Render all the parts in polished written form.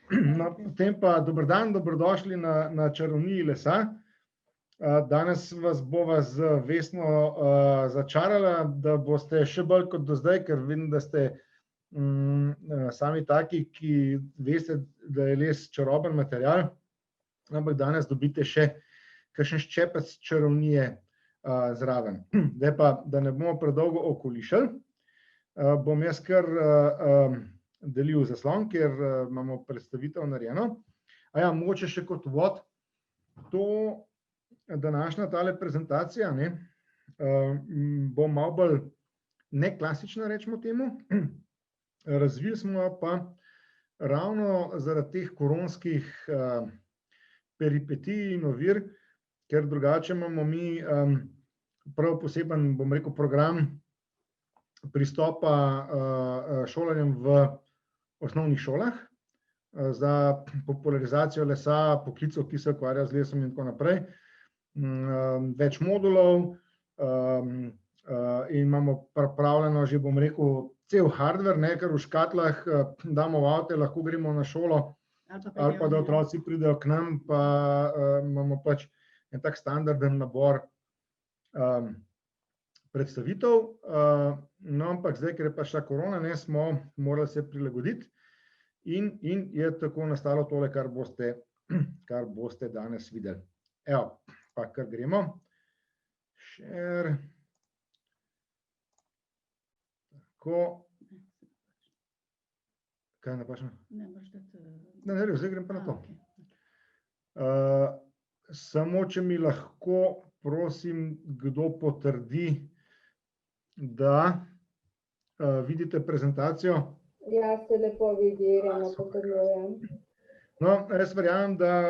No, potem pa dober dan, dobrodošli na Čarovniji lesa. Danes vas bova z Vesno začarala, da boste še bolj kot do zdaj, ker vidim, da ste sami taki, ki veste, da je les čaroben material, ampak danes dobite še kakšen ščepec čarovnije zraven. Zdaj pa, da ne bomo predolgo okolišali, bom jaz kar delil zaslon, ker imamo predstavitev narejeno. Mogoče še kot uvod, to današnja tale prezentacija bo malo bolj neklasična, rečemo temu. Razvili smo pa ravno zaradi teh koronskih peripetij in ovir, ker drugače imamo mi prav poseben, bom rekel, program pristopa šolarjem v osnovnih šolah za popularizacijo lesa, poklicev, ki se ukvarjajo z lesom in tako naprej. Več modulov in imamo pripravljeno že, bom rekel, cel hardware, ker v škatlah damo v avte, lahko gremo na šolo ali pa da otroci pridejo k nam, pa imamo pač en tak standarden nabor predstavitev. No, ampak zdaj, ker je pa šla korona, smo morali se prilagoditi in je tako nastalo tole, kar boste danes videli. Evo, pa kar gremo. Share. Tako. Kaj je napačno? Ne, zdaj grem pa na to. Samo, če mi lahko, prosim, kdo potrdi, da vidite prezentacijo. Ja, se lepo vidi, Irena, potrjujem. No, jaz verjamem, da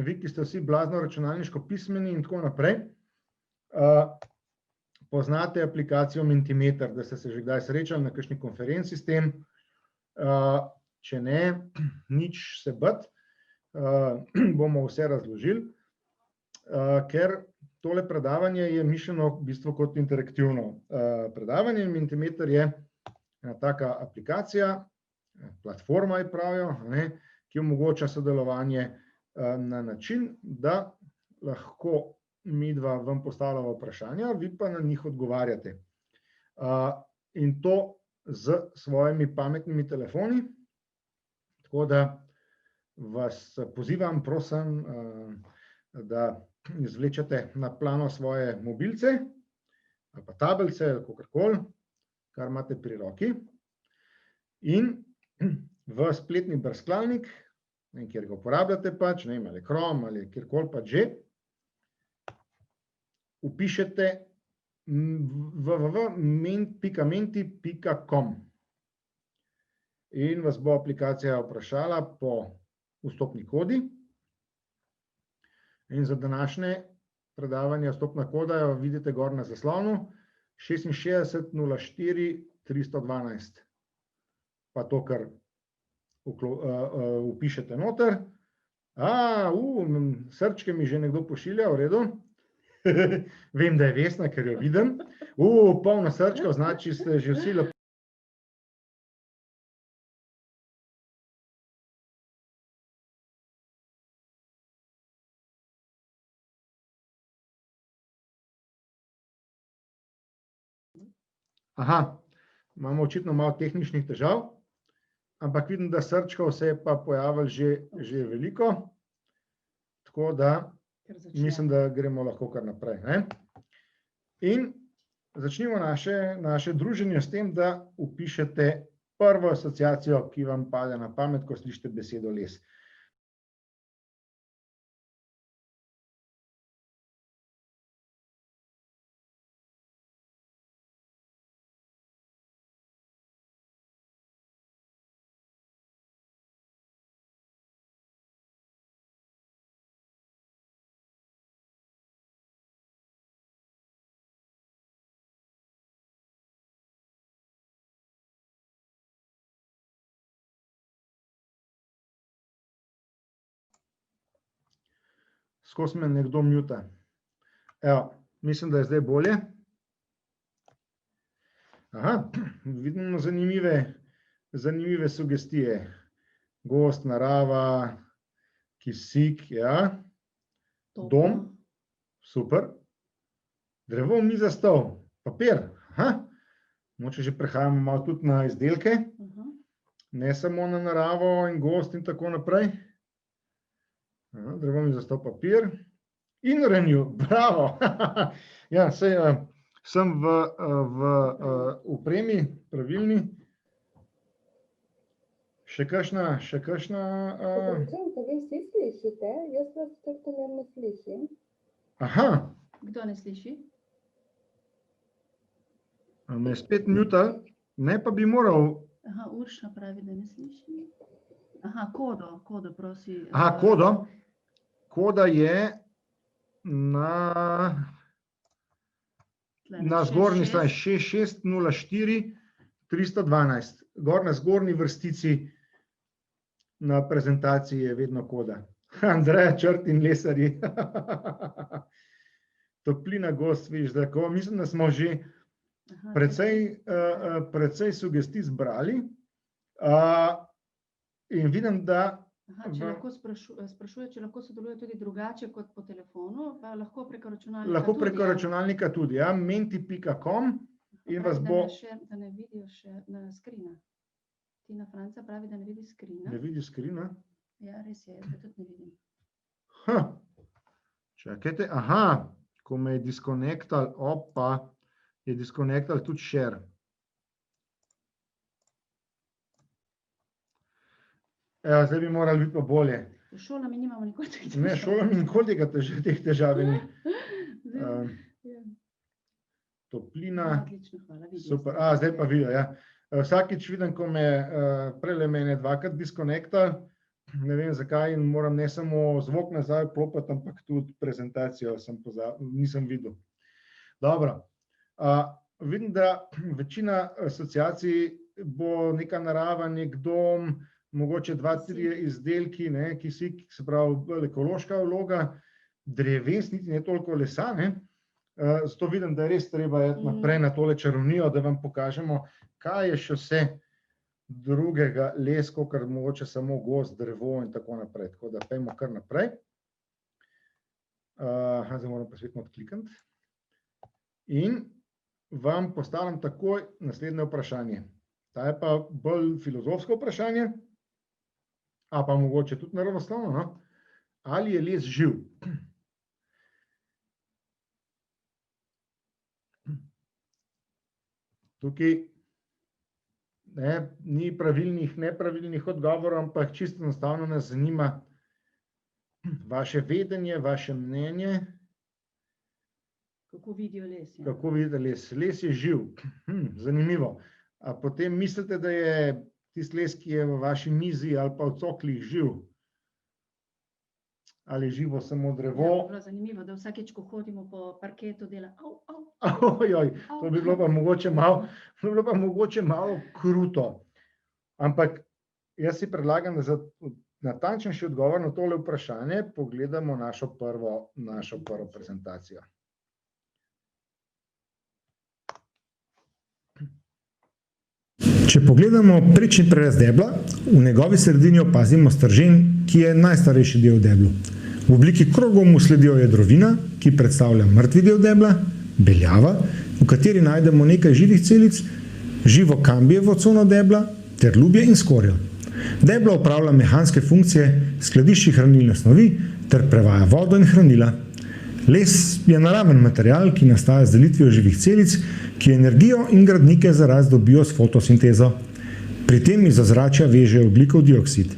vi, ki ste vsi blazno računalniško pismeni in tako naprej, poznate aplikacijo Mentimeter, da ste se že kdaj srečali na kakšni konferenci s tem. Če ne, nič se bati, bomo vse razložili, ker tole predavanje je mišljeno v bistvu kot interaktivno predavanje. Mentimeter je ena taka aplikacija, platforma ji pravijo, ki omogoča sodelovanje na način, da lahko midva vam postavljava vprašanja, vi pa na njih odgovarjate. In to s svojimi pametnimi telefoni, tako da vas pozivam, prosim, da izvlečete na plano svoje mobilce ali pa tablice ali kakorkoli, kar imate pri roki, in v spletni brskalnik, kjer ga uporabljate pač, ali Chrome ali kjerkoli pač že, vpišete www.menti.com in vas bo aplikacija vprašala po vstopni kodi. In za današnje predavanje vstopna koda jo vidite gor na zaslonu 66 04 312. Pa to, kar vpišete noter. Srčke mi že nekdo pošilja, v redu. Vem, da je Vesna, ker jo vidim. Polno srčkov, znači ste že vsi lepo. Imamo očitno malo tehničnih težav, ampak vidim, da srčkov se je pa pojavilo že veliko, tako da mislim, da gremo lahko kar naprej. In začnimo naše druženje s tem, da vpišete prvo asociacijo, ki vam pade na pamet, ko slišite besedo les. Skozi me nekdo mjuta. Evo, mislim, da je zdaj bolje. Vidimo zanimive sugestije. Gozd, narava, kisik, ja. Dom, super. Drevo, miza, stol, papir. Moče že prehajamo malo tudi na izdelke. Ne samo na naravo in gozd in tako naprej. Drevo, miza, stol, papir. In Renew, bravo. Ja, sej sem v opremi pravilni. Še kakšna? Kako vi vsi slišite? Jaz vas tako ne slišim. Aha. Kdo ne sliši? Me je spet mutal, ne pa bi moral. Aha, Urša pravi, da ne sliši. Aha, kodo, prosi. Aha, kodo. Koda je na zgornji strani 6604 312. Gor na zgornji vrstici na prezentaciji je vedno koda. Andreja, Črt in Lesarji. Toplina, gozd, vidiš, mislim, da smo že precej sugestij zbrali. In vidim, da če lahko sprašuje, če lahko sodeluje tudi drugače kot po telefonu, pa lahko preko računalnika tudi. Lahko preko računalnika tudi, ja, menti.com in vas bo... Da ne vidijo še na skrina. Tina Franca pravi, da ne vidi skrina. Ne vidi skrina? Ja, res je, jaz ga tudi ne vidim. Čakajte, aha, ko me je disconnectal, je disconnectal tudi share. Evo, zdaj bi morali biti pa bolje. Šolami nimamo nikoli teh težav. Ne, šolami nikoli teh težav ni. Toplina. Odlično, hvala, vidim. Super, zdaj pa vidim, ja. Vsakič vidim, ko me prele mene dvakrat disconnectal, ne vem zakaj in moram ne samo zvok nazaj vklopiti, ampak tudi prezentacijo nisem videl. Dobro, vidim, da večina asociacij bo neka narava, nek dom, mogoče 2-3 izdelki, kisik, se pravi ekološka vloga, dreves, niti ne toliko lesa, zato vidim, da je res treba naprej na tole čarovnijo, da vam pokažemo, kaj je še vse drugega les, kakor mogoče samo gozd, drevo in tako naprej. Tako da pejmo kar naprej. Zdaj moram pa svetno odklikati. In vam postavljam takoj naslednje vprašanje. Ta je pa bolj filozofsko vprašanje, a pa mogoče tudi naravoslovno. Ali je les živ? Tukaj ni pravilnih, nepravilnih odgovorov, ampak čisto enostavno nas zanima vaše vedenje, vaše mnenje. Kako vidijo les? Kako vidite les? Les je živ. Zanimivo. A potem mislite, da je tisti les, ki je v vaši mizi ali pa v coklih živ? Ali je živo samo drevo? Ja, bilo zanimivo, da vsakeč, ko hodimo po parketu, dela au. To bi bilo pa mogoče malo kruto. Ampak jaz si predlagam, da za natančnejši odgovor na tole vprašanje pogledamo našo prvo prezentacijo. Če pogledamo prečni prerez debla, v njegovi sredini opazimo stržen, ki je najstarejši del v deblu. V obliki krogov mu sledijo jedrovina, ki predstavlja mrtvi del debla, beljava, v kateri najdemo nekaj živih celic, živo kambijevo cono debla ter lubje in skorjo. Deblo opravlja mehanske funkcije, skladišči hranilne snovi ter prevaja vodo in hranila. Les je naraven material, ki nastaja z delitvijo živih celic, ki energijo in gradnike za rast dobijo s fotosintezo. Pri tem iz ozračja vežejo ogljikov dioksid.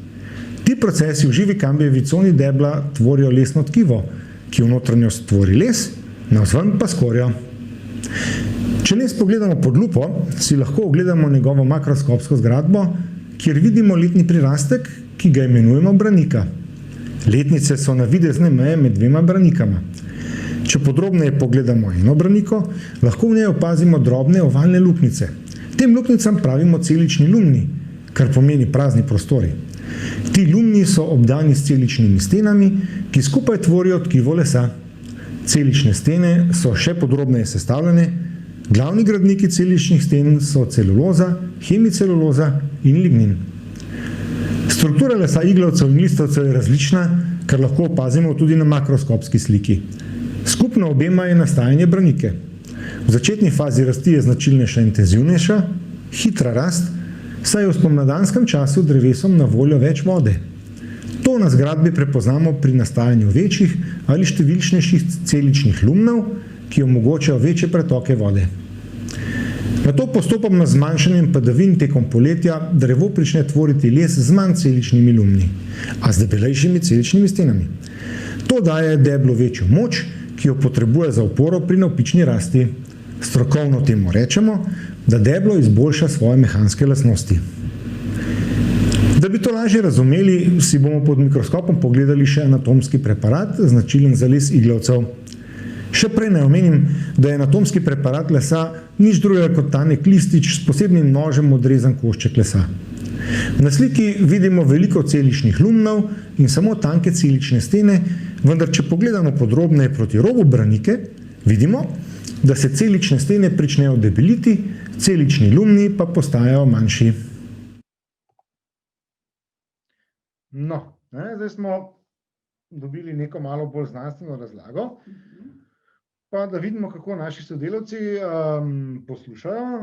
Ti procesi v živi kambijevi coni debla tvorijo lesno tkivo, ki v notranjost tvori les, navzven pa skorjo. Če les pogledamo pod lupo, si lahko ogledamo njegovo makroskopsko zgradbo, kjer vidimo letni prirastek, ki ga imenujemo branika. Letnice so navidezne meje med dvema branikama. Če podrobneje pogledamo eno braniko, lahko v njej opazimo drobne ovalne luknjice. Tem luknjicam pravimo celični lumni, kar pomeni prazni prostori. Ti lumni so obdani s celičnimi stenami, ki skupaj tvorijo tkivo lesa. Celične stene so še podrobneje sestavljene. Glavni gradniki celičnih sten so celuloza, hemiceluloza in lignin. Struktura lesa iglavcev in listovcev je različna, kar lahko opazimo tudi na makroskopski sliki. Skupno obema je nastajanje branike. V začetni fazi rasti je značilnejša intenzivnejša, hitra rast, saj je v spomladanskem času drevesom na voljo več vode. To na zgradbi prepoznamo pri nastajanju večjih ali številčnejših celičnih lumnov, ki omogočajo večje pretoke vode. Nato postopoma z zmanjšanjem padavin tekom poletja drevo prične tvoriti les z manj celičnimi lumni, a z debelejšimi celičnimi stenami. To daje deblu večjo moč, ki jo potrebuje za oporo pri navpični rasti. Strokovno temu rečemo, da deblo izboljša svoje mehanske lastnosti. Da bi to lažje razumeli, si bomo pod mikroskopom pogledali še anatomski preparat, značilen za les iglavcev. Še prej naj omenim, da je anatomski preparat lesa nič drugega kot tanek listič s posebnim nožem odrezan košček lesa. Na sliki vidimo veliko celičnih lumnov in samo tanke celične stene, vendar če pogledamo podrobneje proti robu branike, vidimo, da se celične stene pričnejo debeliti, celični lumni pa postajajo manjši. No, zdaj smo dobili neko malo bolj znanstveno razlago, pa da vidimo, kako naši sodelavci poslušajo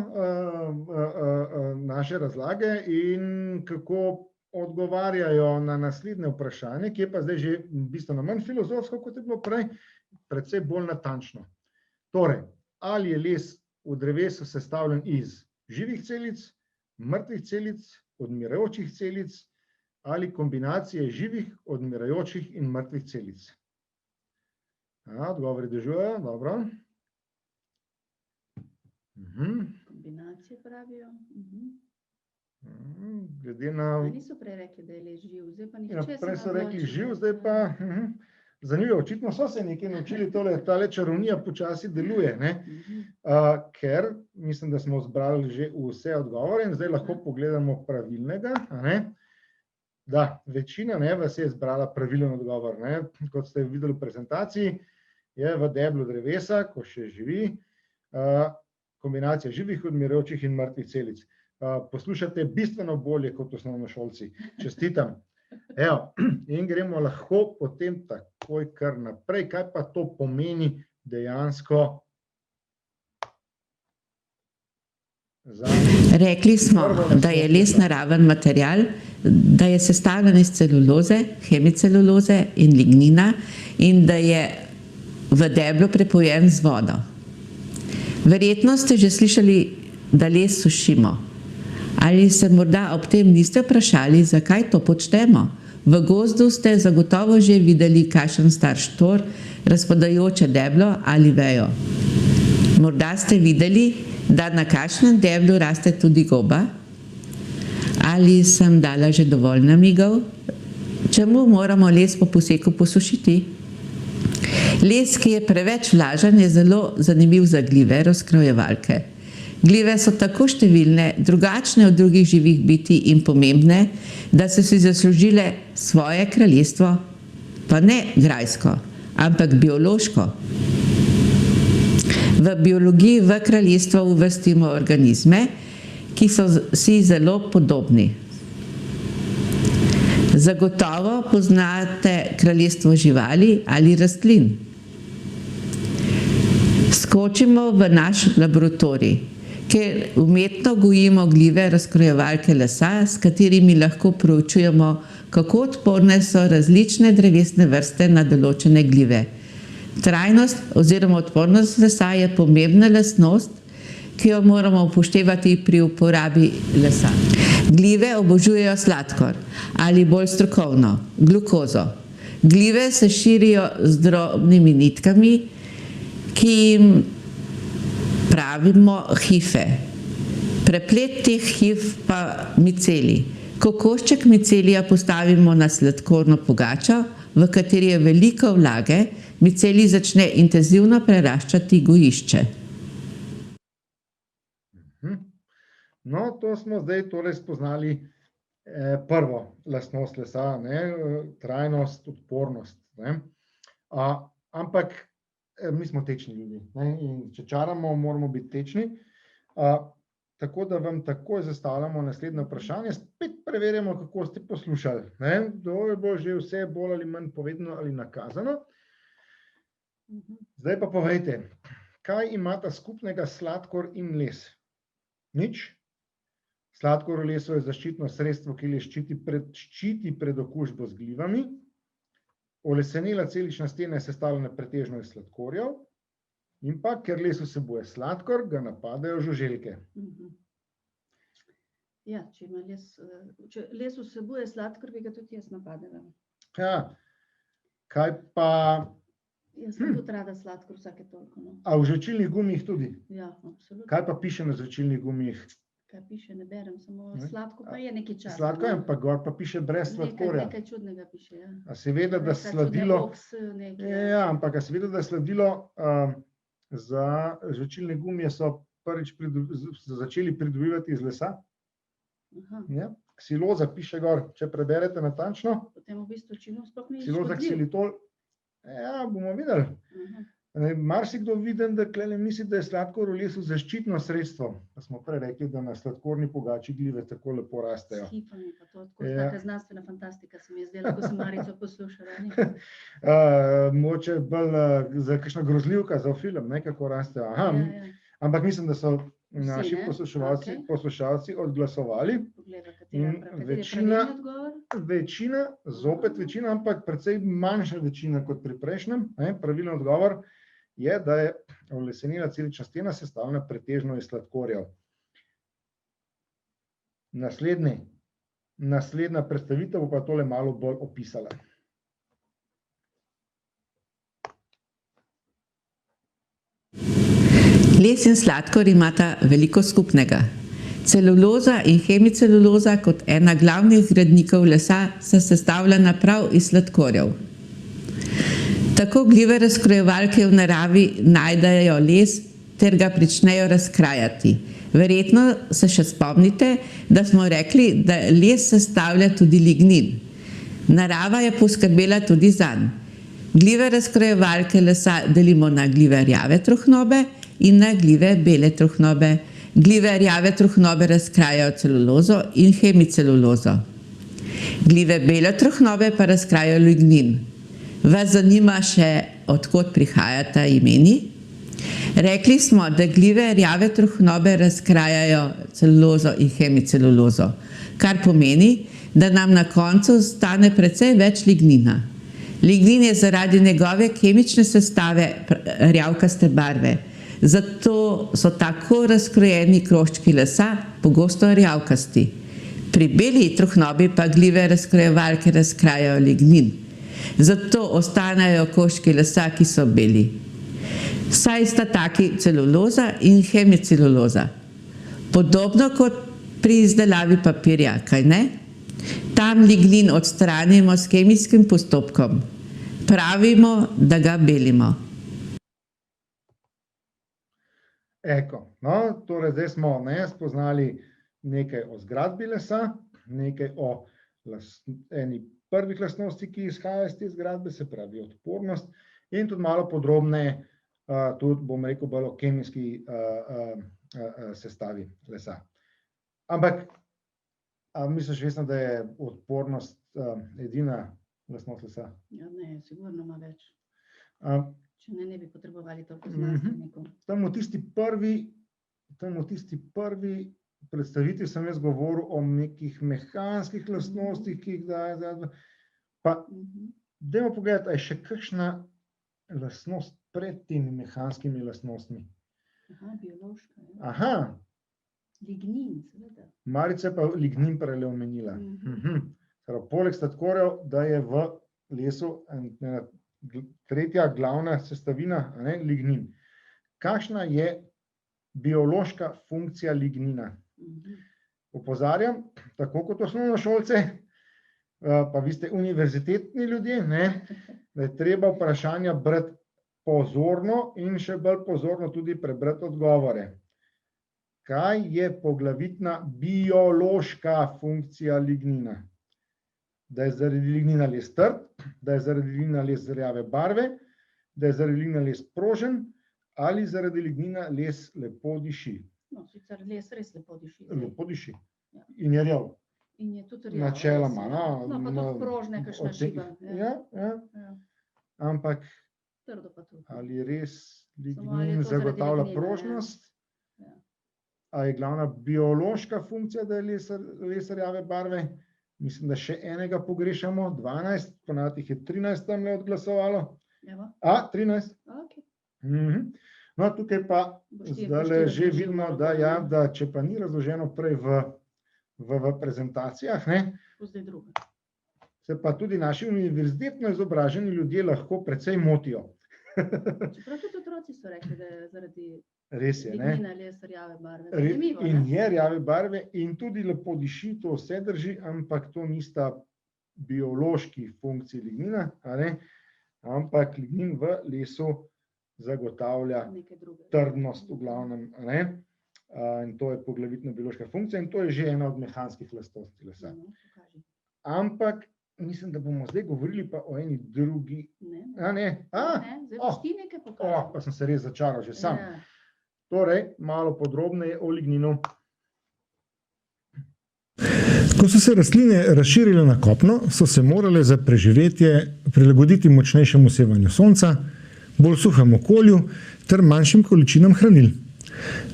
naše razlage in kako odgovarjajo na naslednje vprašanje, ki je pa zdaj že bistveno manj filozofsko, kot je bilo prej, precej bolj natančno. Torej, ali je les v drevesu sestavljen iz živih celic, mrtvih celic, odmirajočih celic ali kombinacije živih, odmirajočih in mrtvih celic? Odgovori dežujejo, dobro. Kombinacije pravijo. Glede na... Niso prej rekli, da je les živ, zdaj pa nihče se ne Prej so rekli odloči. živ, zdaj pa... Zanimivo, očitno so se nekaj naučili, tale čarovnija počasi deluje, ker mislim, da smo zbrali že vse odgovore in zdaj lahko pogledamo pravilnega, da večina vas je zbrala pravilen odgovor, kot ste videli v prezentaciji, je v deblu drevesa, ko še živi, kombinacija živih, odmirajočih in mrtvih celic. Poslušate bistveno bolje kot osnovnošolci. Čestitam. Evo, in gremo lahko potem takoj kar naprej. Kaj pa to pomeni dejansko za... Rekli smo, da je les naraven material, da je sestavljen iz celuloze, hemiceluloze in lignina in da je v deblu prepojen z vodo. Verjetno ste že slišali, da les sušimo. Ali se morda ob tem niste vprašali, zakaj to počnemo? V gozdu ste zagotovo že videli kakšen star štor, razpadajoče deblo ali vejo. Morda ste videli, da na kakšnem deblu raste tudi goba? Ali sem dala že dovolj namigov? Čemu moramo les po poseku posušiti? Les, ki je preveč vlažen, je zelo zanimiv za glive, razkrojevalke. Glive so tako številne, drugačne od drugih živih bitij in pomembne, da so si zaslužile svoje kraljestvo, pa ne grajsko, ampak biološko. V biologiji v kraljestvo uvrstimo organizme, ki so si zelo podobni. Zagotovo poznate kraljestvo živali ali rastlin. Skočimo v naš laboratorij, kjer umetno gojimo glive razkrojevalke lesa, s katerimi lahko proučujemo, kako odporne so različne drevesne vrste na določene glive. Trajnost oziroma odpornost lesa je pomembna lastnost, ki jo moramo upoštevati pri uporabi lesa. Glive obožujejo sladkor ali bolj strokovno, glukozo. Glive se širijo z drobnimi nitkami, ki jim pravimo hife. Preplet teh hif pa miceli. Ko košček micelija postavimo na sladkorno pogačo, v kateri je veliko vlage, micelij začne intenzivno preraščati gojišče. No, to smo zdaj torej spoznali prvo lastnost lesa, trajnost, odpornost. Ampak mi smo tečni ljudje in če čaramo, moramo biti tečni. tako da vam takoj zastavljamo naslednje vprašanje, spet preverjamo, kako ste poslušali. Ne? Kdo je bilo že vse bolj ali manj povedano ali nakazano. Zdaj pa povejte, kaj imata skupnega sladkor in les? Nič. Sladkor v lesu je zaščitno sredstvo, ki les ščiti pred okužbo z glivami. Olesenela celična stena je sestavljena pretežno iz sladkorjev. In pa, ker les vsebuje sladkor, ga napadajo žuželke. Ja, če les vsebuje sladkor, bi ga tudi jaz napadala. Ja, kaj pa... Jaz sem tudi rada sladkor vsake toliko. No. A v žvečilnih gumijih tudi? Ja, absolutno. Kaj pa piše na žvečilnih gumijih? Kaj piše, ne berem, samo sladko pa je nekaj časa. Sladko je, pa gor pa piše brez sladkorja. Nekaj čudnega piše, ja. A si vedel, da sladilo... Ja, ampak a si vedel, da sladilo za žvečilne gumije so prvič začeli pridobivati iz lesa? Ja. Ksiloza piše gor, če preberete natančno. Potem v bistvu činom sploh ni Ksiloza, škodljiv. ksilitol. Ja, bomo videli. Marsikdo vidim, da klele misli, da je sladkor v lesu zaščitno sredstvo. Pa smo prej rekli, da na sladkorni pogači gljive tako lepo rastejo. Skipanje pa to, tako taka znanstvena fantastika se mi je zdela, ko sem Marico poslušala. Mogoče bolj za kakšna grozljivka, za film, ne, kako rastejo. Aha, ampak mislim, da so naši poslušalci odglasovali. Večina, zopet večina, ampak precej manjša večina kot pri prejšnjem. Pravilen odgovor je, da je olesenela celična stena sestavljena pretežno iz sladkorjev. Naslednja predstavitev bo pa tole malo bolj opisala. Les in sladkor imata veliko skupnega. Celuloza in hemiceluloza kot ena glavnih gradnikov lesa sta sestavljena prav iz sladkorjev. Tako gljive razkrojevalke v naravi najdejo les ter ga pričnejo razkrajati. Verjetno se še spomnite, da smo rekli, da les sestavlja tudi lignin. Narava je poskrbela tudi zanj. Gljive razkrojevalke lesa delimo na gljive rjave trohnobe in na gljive bele trohnobe. Gljive rjave trohnobe razkrajajo celulozo in hemicelulozo. Gljive bele trohnobe pa razkrajajo lignin. Vas zanima še, od kod prihajata imeni? Rekli smo, da gljive rjave trohnobe razkrajajo celulozo in hemicelulozo, kar pomeni, da nam na koncu ostane precej več lignina. Lignin je zaradi njegove kemične sestave rjavkaste barve. Zato so tako razkrojeni kroščki lesa pogosto rjavkasti. Pri beli trohnobi pa gljive razkrojevalke razkrajajo lignin. Zato ostanejo koščki lesa, ki so beli. Saj sta taki celuloza in hemiceluloza. Podobno kot pri izdelavi papirja, kaj ne? Tam lignin odstranimo s kemijskim postopkom. Pravimo, da ga belimo. Eko, no, torej zdaj smo spoznali nekaj o zgradbi lesa, nekaj o eni prvih lastnosti, ki izhaja iz te zgradbe, se pravi odpornost, in tudi malo podrobneje, tudi bom rekel bolj o kemijski sestavi lesa. Ampak, misliš, Vesna, da je odpornost edina lastnost lesa? Ja, ne, sigurno ima več. Če ne bi potrebovali toliko znanstvenikov. Tam v tisti prvi predstavitvi sem jaz govoril o nekih mehanskih lastnostih, ki jih daje. Pa dajmo pogledati, a je še kakšna lastnost pred temi mehanskimi lastnostmi? Aha, biološka. Aha. Lignin, seveda. Marica pa lignin prej omenila. Poleg sladkorjev, da je v lesu tretja glavna sestavina, lignin. Kakšna je biološka funkcija lignina? Opozarjam, tako kot osnovnošolce, pa vi ste univerzitetni ljudje, da je treba vprašanja brati pozorno in še bolj pozorno tudi prebrati odgovore. Kaj je poglavitna biološka funkcija lignina? Da je zaradi lignina les trd, da je zaradi lignina les rjave barve, da je zaradi lignina les prožen ali zaradi lignina les lepo diši. No, sicer les res lepo diši. lepo diši. Ja. In je rjav. In je tudi rjav. Načeloma, res, no. ja. No, pa tudi prožne, kakšna odtenkih. šiba. Ja, ja. Ja. Ampak Trdo pa tudi. ali res Samo ali je lignin to zaradi zagotavlja lignina, prožnost? Ja. A je glavna biološka funkcija, da je les rjave barve? Mislim, da še enega pogrešamo, 12, ponavadi jih je 13 tamle odglasovalo. Evo, 13. okej. No, tukaj pa Boš ti zdaj upošteval že to vidimo, malo da, bolj, ja, ne? da če pa ni razloženo prej v prezentacijah, ne, Zdaj druga. se pa tudi naši univerzitetno izobraženi ljudje lahko precej motijo. Čeprav tudi otroci so rekli, da je zaradi Res je, ne? lignina les rjave barve. Zanimivo, In ne? je rjave barve in tudi lepo diši, to vse drži, ampak to nista biološki funkciji lignina, a ne? Ampak lignin v lesu zagotavlja Nekaj drugega. trdnost v glavnem, a ne? In to je poglavitna biološka funkcija in to je že ena od mehanskih lastnosti lesa. No, pokaži. Ampak mislim, da bomo zdaj govorili pa o eni drugi, Ne, a ne? ne, zdaj boš ti nekaj pokazal. Pa sem se res začaral že sam. Ja. Torej, malo podrobneje o ligninu. Ko so se rastline razširile na kopno, so se morale za preživetje prilagoditi močnejšemu sevanju sonca, bolj suhemu okolju ter manjšim količinam hranil.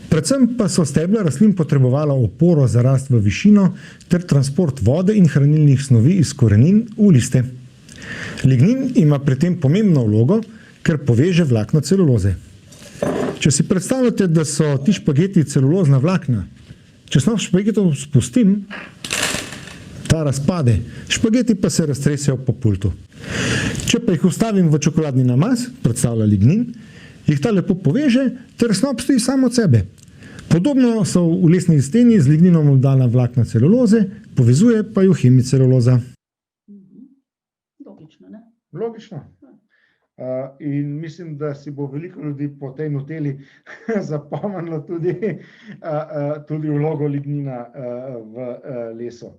Predvsem pa so stebla rastlin potrebovala oporo za rast v višino ter transport vode in hranilnih snovi iz korenin v liste. Lignin ima pri tem pomembno vlogo, ker poveže vlakna celuloze. Če si predstavljate, da so ti špageti celulozna vlakna, če snov špagetov spustim, ta razpade, špageti pa se raztresejo po pultu. Če pa jih ustavim v čokoladni namaz, predstavlja lignin, jih ta lepo poveže, ter snop stoji samo od sebe. Podobno so v lesni steni z ligninom obdana vlakna celuloze, povezuje pa jo hemiceluloza. Logično, ne? Logično. In mislim, da si bo veliko ljudi po tej noteli zapomnilo tudi vlogo lignina v lesu.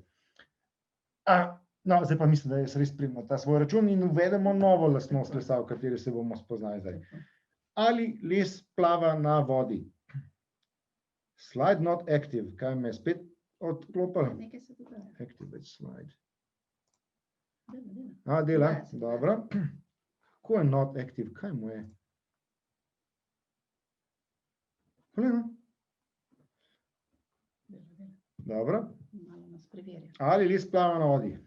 No, zdaj pa mislim, da jaz res pridem na ta svoj račun in uvedemo novo lastnost lesa, v kateri se bomo spoznali zdaj. Ali les plava na vodi? Slide not active. Kaj me je spet odklopil? Nekaj se dogaja. Activate slide. Dela. Dela, Ja, se dobro. Kako je not active? Kaj mu je? Dela. Dobro. Malo nas preverja. Ali les plava na vodi?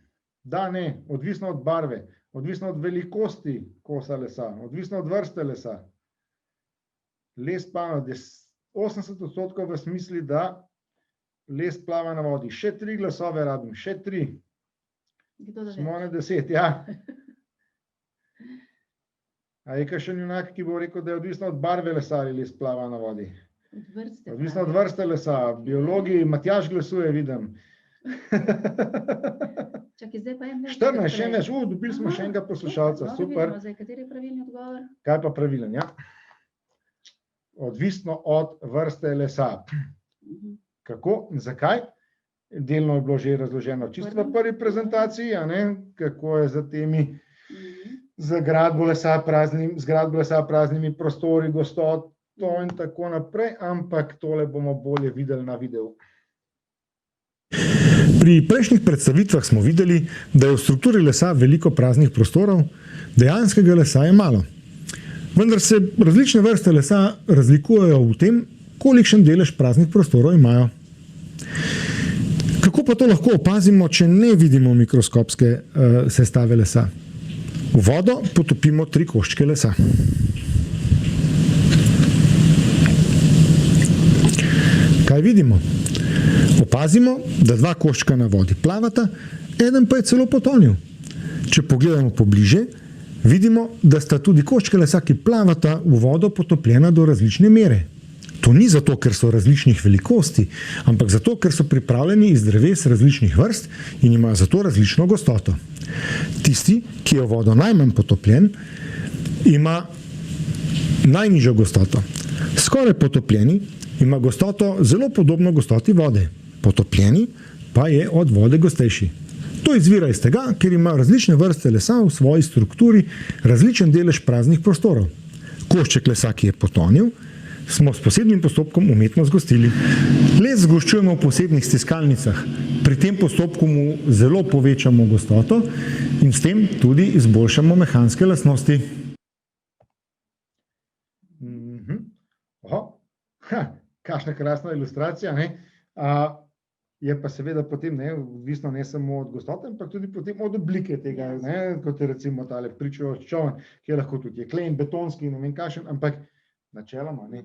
Da, ne, odvisno od barve, odvisno od velikosti kosa lesa, odvisno od vrste lesa. Les plava, 80% vas misli, da les plava na vodi. Še 3 glasove rabim, še 3. Kdo da Smo več? na 10, ja. A je kakšen junak, ki bo rekel, da je odvisno od barve lesa ali les plava na vodi? Od vrste. Odvisno od pravi. vrste lesa. Biologi, Matjaž glasuje, vidim. Čakaj, zdaj pa en več. 14, še več. Dobili smo še enega poslušalca, super. Zdaj, kateri je pravilni odgovor? Kaj pa pravilen, ja? Odvisno od vrste lesa. Kako in zakaj? Delno je bilo že razloženo čisto v prvi prezentaciji, a ne? Kako je za temi zgradbo lesa praznimi prostori, gostoto in tako naprej, ampak tole bomo bolje videli na videu. Pri prejšnjih predstavitvah smo videli, da je v strukturi lesa veliko praznih prostorov, dejanskega lesa je malo. Vendar se različne vrste lesa razlikujejo v tem, kolikšen delež praznih prostorov imajo. Kako pa to lahko opazimo, če ne vidimo mikroskopske sestave lesa? V vodo potopimo 3 koščke lesa. Kaj vidimo? Opazimo, da 2 koščka na vodi plavata, eden pa je celo potonil. Če pogledamo pobliže, vidimo, da sta tudi koščka lesa, ki plavata v vodo, potopljena do različne mere. To ni zato, ker so različnih velikosti, ampak zato, ker so pripravljeni iz dreves različnih vrst in imajo zato različno gostoto. Tisti, ki je v vodo najmanj potopljen, ima najnižjo gostoto. Skoraj potopljeni ima gostoto zelo podobno gostoti vode. Potopljeni pa je od vode gostejši. To izvira iz tega, ker ima različne vrste lesa v svoji strukturi različen delež praznih prostorov. Košček lesa, ki je potonil, smo s posebnim postopkom umetno zgostili. Les zgoščujemo v posebnih stiskalnicah. Pri tem postopku mu zelo povečamo gostoto in s tem tudi izboljšamo mehanske lastnosti. Kakšna krasna ilustracija, ne? Je pa seveda potem odvisno ne samo od gostote, ampak tudi potem od oblike tega, ne? Kot je recimo tale pričujoč čoln, ki je lahko tudi jeklen, betonski, ne vem kakšen, ampak načeloma, ne?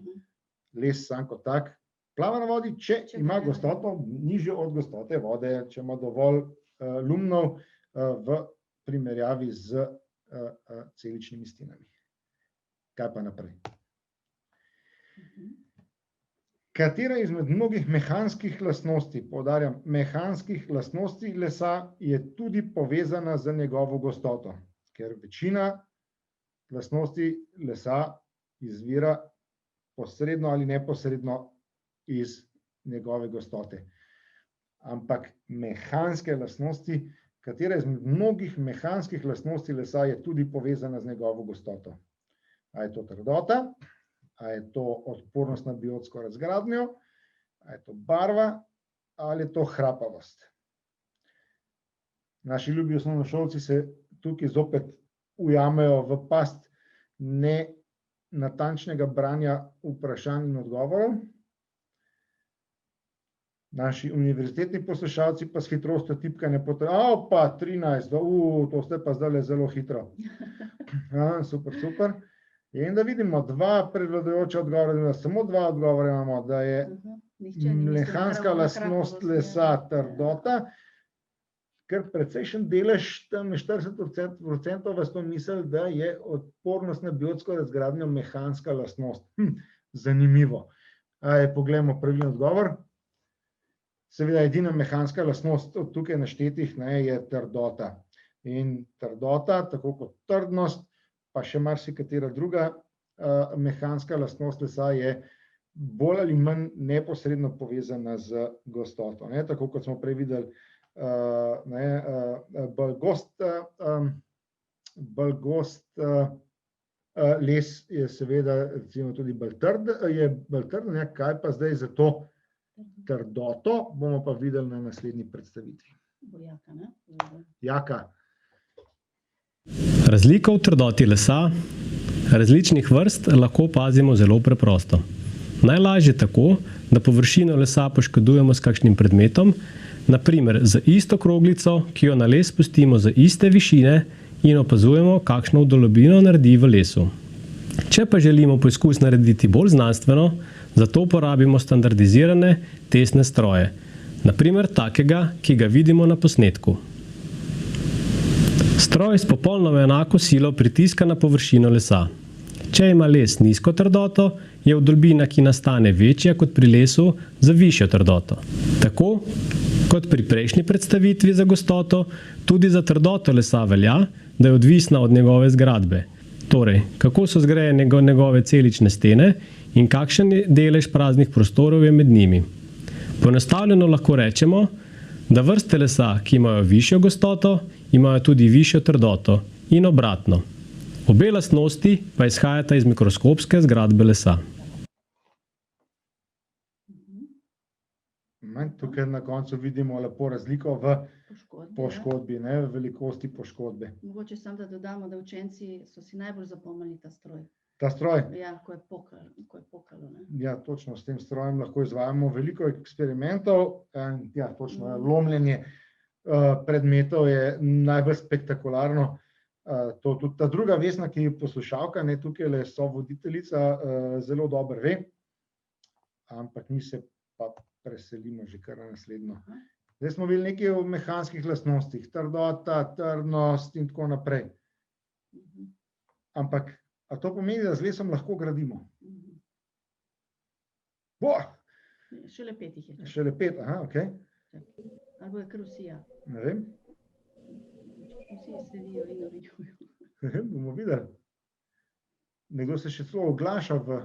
Les sam kot tak plava na vodi, če ima gostoto nižjo od gostote vode, če ima dovolj lumnov v primerjavi z celičnimi stenami. Kaj pa naprej? Katera izmed mnogih mehanskih lastnosti, poudarjam, mehanskih lastnosti lesa je tudi povezana z njegovo gostoto, ker večina lastnosti lesa izvira posredno ali neposredno iz njegove gostote. Ampak mehanske lastnosti, katera izmed mnogih mehanskih lastnosti lesa je tudi povezana z njegovo gostoto. A je to trdota? A je to odpornost na biotsko razgradnjo, a je to barva, ali je to hrapavost. Naši ljubi osnovnošolci se tukaj zopet ujamejo v past nenatančnega branja vprašanj in odgovorov. Naši univerzitetni poslušalci pa s hitrostjo tipkanja pa 13, to ste pa zdaj zelo hitro. Super. In da vidimo dva prevladujoča odgovora, samo dva odgovora imamo, da je mehanska lastnost lesa trdota, ker precejšen delež, tam je 40% vas to misli, da je odpornost na biotsko razgradnjo mehanska lastnost. Zanimivo. Poglejmo pravilni odgovor. Seveda edina mehanska lastnost od tukaj naštetih je trdota. In trdota, tako kot trdnost, pa še marsikatera druga mehanska lastnost lesa je bolj ali manj neposredno povezana z gostoto. Tako kot smo prej videli, bolj gost les je seveda recimo tudi bolj trd, kaj pa zdaj za to trdoto, bomo pa videli na naslednji predstavitvi. Jaka. Razliko v trdoti lesa različnih vrst lahko opazimo zelo preprosto. Najlažje tako, da površino lesa poškodujemo s kakšnim predmetom, na primer z isto kroglico, ki jo na les spustimo z iste višine in opazujemo, kakšno vdolbino naredi v lesu. Če pa želimo poizkus narediti bolj znanstveno, zato uporabimo standardizirane testne stroje, na primer takega, ki ga vidimo na posnetku. Stroj s popolnoma enako silo pritiska na površino lesa. Če ima les nizko trdoto, je vdolbina, ki nastane, večja kot pri lesu z višjo trdoto. Tako kot pri prejšnji predstavitvi za gostoto, tudi za trdoto lesa velja, da je odvisna od njegove zgradbe. Torej, kako so zgrajene njegove celične stene in kakšen delež praznih prostorov je med njimi. Poenostavljeno lahko rečemo, da vrste lesa, ki imajo višjo gostoto, imajo tudi višjo trdoto in obratno. Obe lastnosti pa izhajata iz mikroskopske zgradbe lesa. Tukaj na koncu vidimo lepo razliko v poškodbi, velikosti poškodbe. Mogoče samo da dodamo, da učenci so si najbolj zapomnili ta stroj. Ta stroj? Ja, ko je pokalo. Ja, točno, s tem strojem lahko izvajamo veliko eksperimentov. Ja, točno, lomljenje predmetov je najbolj spektakularno. To tudi ta druga Vesna, ki je poslušalka, tukaj so voditeljica, zelo dobro ve, ampak mi se pa preselimo že kar na naslednjo. Zdaj smo bili nekaj o mehanskih lastnostih, trdota, trdnost in tako naprej. Ampak, a to pomeni, da z lesom lahko gradimo? Šele 5 jih je. Šele 5, okej. Ali je kar vsi, ja. Ne vem. Vsi sledijo in navigujo. Bomo videli. Nekdo se še celo oglaša v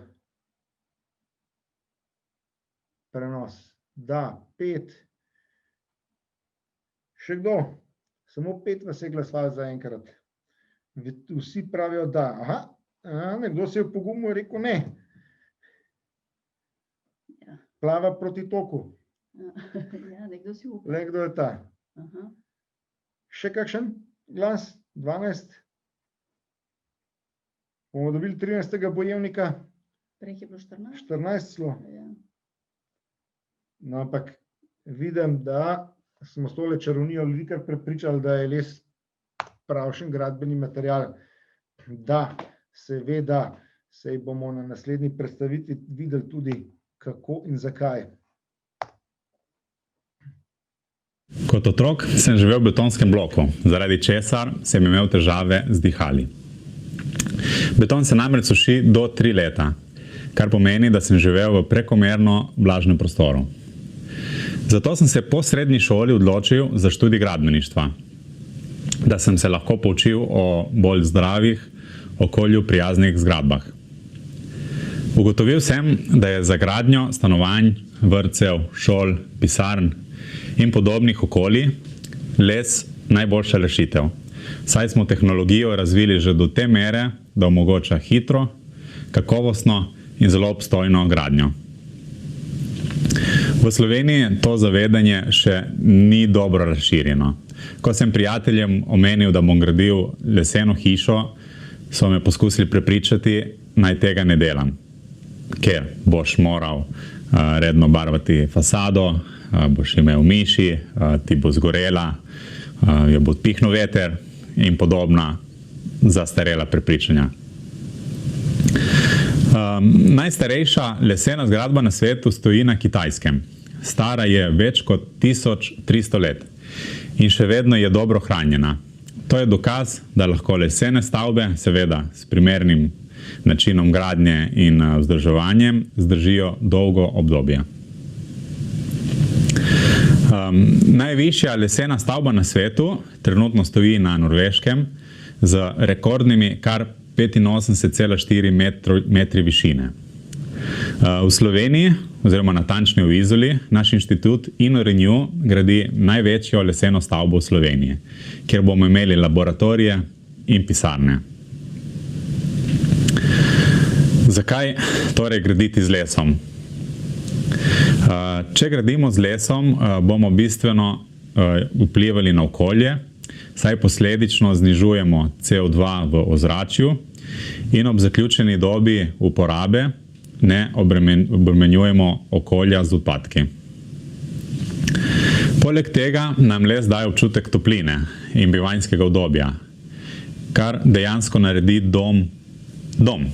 prenos. Da, 5. Še kdo? Samo 5 vas je glasovalo zaenkrat. Vsi pravijo da. Nekdo se je pogumil in rekel ne. plava proti toku. Ja, nekdo si upa. Le kdo je ta? Aha. Še kakšen glas? 12? Bomo dobili 13. bojevnika, Prej je bilo 14. 14 celo. Ja. No, ampak vidim, da smo s tole čarovnijo ljudi kar prepričali, da je les pravšen gradbeni material. Da, seveda, saj bomo na naslednji predstavitvi videli tudi, kako in zakaj. Kot otrok sem živel v betonskem bloku, zaradi česar sem imel težave z dihali. Beton se namreč suši do 3 leta, kar pomeni, da sem živel v prekomerno vlažnem prostoru. Zato sem se po srednji šoli odločil za študij gradbeništva, da sem se lahko poučil o bolj zdravih, okolju prijaznih zgradbah. Ugotovil sem, da je za gradnjo stanovanj, vrtcev, šol, pisarn in podobnih okolij les najboljša rešitev, saj smo tehnologijo razvili že do te mere, da omogoča hitro, kakovostno in zelo obstojno gradnjo. V Sloveniji to zavedanje še ni dobro razširjeno. Ko sem prijateljem omenil, da bom gradil leseno hišo, so me poskusili prepričati, naj tega ne delam, ker boš moral redno barvati fasado, boš imel miši, ti bo zgorela, jo bo odpihnil veter in podobna zastarela prepričanja. Najstarejša lesena zgradba na svetu stoji na Kitajskem. Stara je več kot 1300 let in še vedno je dobro hranjena. To je dokaz, da lahko lesene stavbe, seveda s primernim načinom gradnje in vzdrževanjem, zdržijo dolgo obdobje. Najvišja lesena stavba na svetu trenutno stoji na Norveškem z rekordnimi kar 85,4 metri višine. V Sloveniji, oziroma natančneje v Izoli, naš inštitut InnoRenew gradi največjo leseno stavbo v Sloveniji, kjer bomo imeli laboratorije in pisarne. Zakaj torej graditi z lesom? Če gradimo z lesom, bomo bistveno vplivali na okolje, saj posledično znižujemo CO2 v ozračju in ob zaključeni dobi uporabe ne obremenjujemo okolja z odpadki. Poleg tega nam les daje občutek topline in bivanjskega udobja, kar dejansko naredi dom.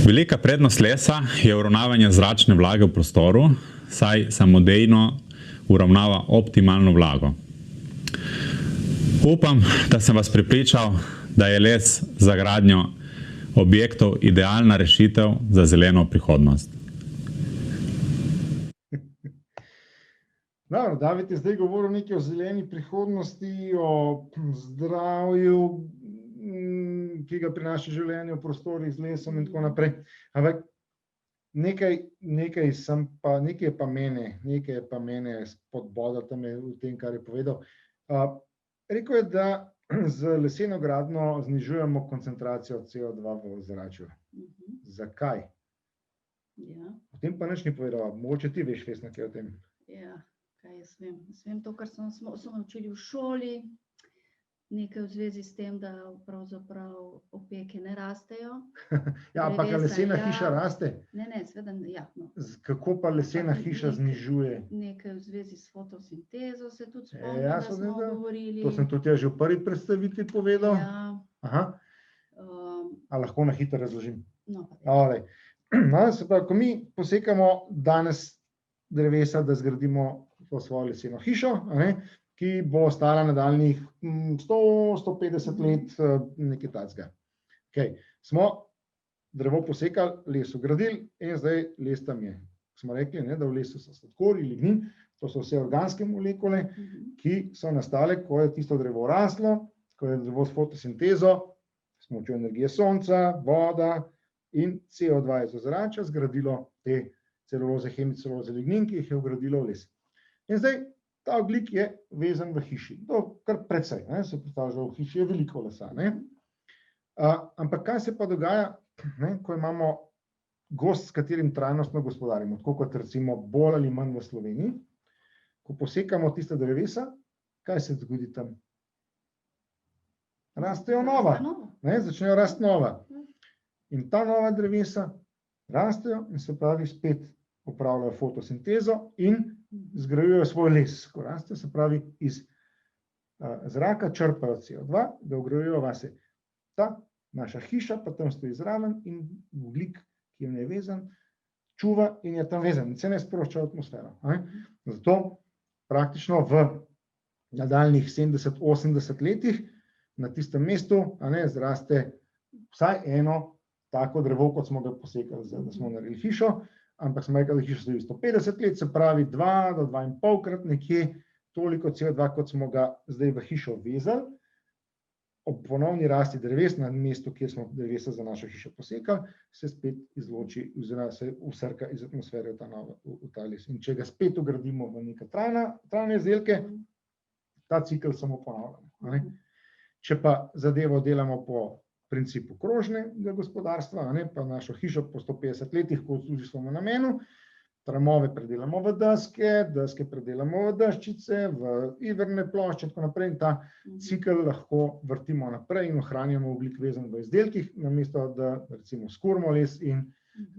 Velika prednost lesa je uravnavanje zračne vlage v prostoru, saj samodejno uravnava optimalno vlago. Upam, da sem vas prepričal, da je les za gradnjo objektov idealna rešitev za zeleno prihodnost. David je zdaj govoril nekaj o zeleni prihodnosti, o zdravju, ki ga prinaša življenje v prostorih z lesom in tako naprej. Ampak nekaj je pa mene spodbodalo tam v tem, kar je povedal. Rekel je, da z leseno gradnjo znižujemo koncentracijo CO2 v ozračju. Zakaj? Ja. O tem pa nič ni povedal. Mogoče ti veš, Vesna, kaj o tem. Ja, kaj jaz vem. Jaz vem to, kar smo učili v šoli, nekaj v zvezi s tem, da pravzaprav opeke ne rastejo. Ja, ampak lesena hiša raste? Ne, seveda, ja. No. Kako pa lesena hiša znižuje? Nekaj v zvezi s fotosintezo se tudi spomnim, da smo govorili. To sem tudi jaz že v prvi predstavitvi povedal. Ja. Aha. A lahko na hitro razložim? No, se pravi, ko mi posekamo danes drevesa, da zgradimo to svojo leseno hišo, ki bo stala nadaljnjih 100-150 let, nekaj takega. Smo drevo posekali, les ugradili in zdaj les tam je. Smo rekli, da v lesu so sladkorji, lignin, to so vse organske molekule, ki so nastale, ko je tisto drevo raslo, ko je drevo s fotosintezo, s pomočjo energije sonca, voda in CO2 iz ozračja zgradilo te celuloze, hemiceluloze, lignin, ki jih je ugradilo v les. In zdaj ta ogljik je vezan v hiši. To kar precej, se predstavlja, da v hiši je veliko lesa. Ampak kaj se pa dogaja, ko imamo gozd, s katerim trajnostno gospodarimo, tako kot recimo bolj ali manj v Sloveniji. Ko posekamo tiste drevesa, kaj se zgodi tam? Rastejo nova, ne, začnejo rasti nova. In ta nova drevesa rastejo in se pravi spet opravljajo fotosintezo in zgrajujejo svoj les. Ko rastejo, se pravi iz zraka črpajo CO2, da vgrajujejo vase. Ta naša hiša pa tam stoji zraven in ogljik, ki je nevezan, čuva in je tam vezan in se ne sprošča v atmosfero. Zato praktično v nadaljnjih 70-80 letih na tistem mestu zraste vsaj eno tako drevo, kot smo ga posekali, da smo naredili hišo, ampak smo rekli, da hiša stoji 150 let, se pravi 2 do 2,5 krat nekje toliko CO2, kot smo ga zdaj v hišo vezali. Ob ponovni rasti dreves na mestu, kjer smo drevesa za našo hišo posekali, se spet izloči oziroma se usrka iz atmosfere v ta les. In če ga spet vgradimo v neke trajne izdelke, ta cikel samo ponavljamo. Če pa zadevo delamo po principu krožnega gospodarstva, pa našo hišo po 150 letih, kot tudi smo v namenu, tramove predelamo v deske predelamo v deščice, v iverne plošče in tako naprej. In ta cikel lahko vrtimo naprej in ohranjamo ogljik vezan v izdelkih, namesto da recimo skurimo les in